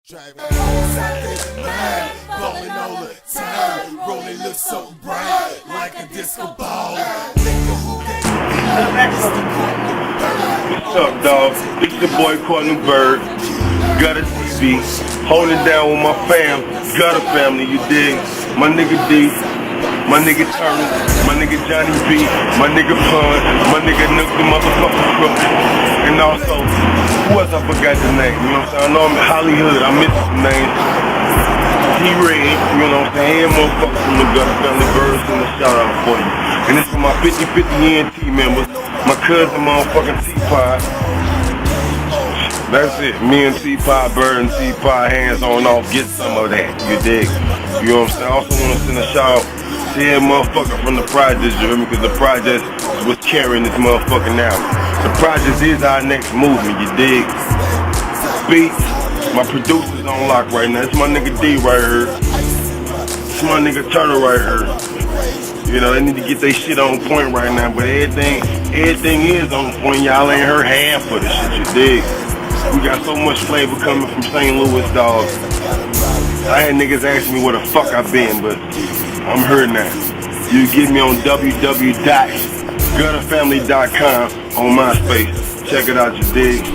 Driving balling all the time, rolling look so bright, like a disco ball. What's up, dog? It's your boy Cardinal Bird, Gutter TV, holding down with my fam, Gutter family, you dig? My nigga D, my nigga Turner, my nigga Johnny B, my nigga Pun, my nigga Nook the motherfucking Crook, and also, who else I forgot the name, you know what I'm saying? I know I'm in Hollywood, I missed some names. T-Red, you know what I'm saying? And motherfuckers from the Gutter family, Birds in the shout out for you. And this for my 50-50 ENT members, my cousin motherfucking T-Pie. That's it, me and T-Pie, Bird and T-Pie, hands on off, get some of that, you dig? You know what I'm saying? I also want to send a shout out to that motherfucker from the Projects, you hear me? Because the Projects was carrying this motherfucking album. The Projects is our next movement, you dig? Beats, my producer's on lock right now. It's my nigga D right here. It's my nigga Turner right here. You know, they need to get their shit on point right now, but everything is on point. Y'all ain't heard half of the shit, you dig? We got so much flavor coming from St. Louis, dog. I had niggas asking me where the fuck I been, but I'm here now. You get me on www.gutterfamily.com on MySpace. Check it out, you dig?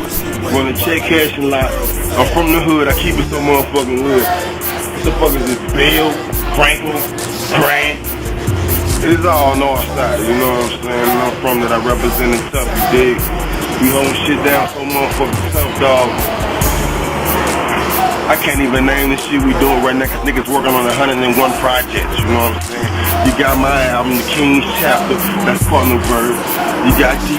When the check cashing lot, I'm from the hood, I keep it so motherfucking hood. What the fuck is this? Bill, Franklin, Grant. It is all north side, you know what I'm saying? And I'm from that, I represent it tough, you dig? We hold shit down so motherfucking tough, dog. I can't even name the shit we doing right now cause niggas working on 101 projects, you know what I'm saying? You got my album, The King's Chapter, that's Cardinal Bird. You got D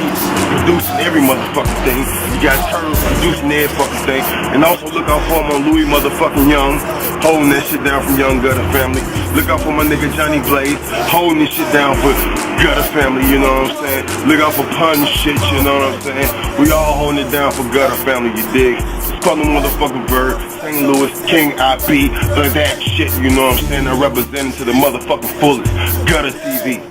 producing every motherfucking thing. You got Turtle producing every fucking thing. And also look out for him on Louis motherfucking Young, holding that shit down from Young Gutter Family. Look out for my nigga Johnny Blaze, holding this shit down for Gutter Family, you know what I'm saying? Look out for Pun shit, you know what I'm saying? We all holding it down for Gutter Family, you dig? Cardinal motherfucking Bird, St. Louis, King IP, that shit, you know what I'm saying? I represent to the motherfucking fullest. Gutter TV.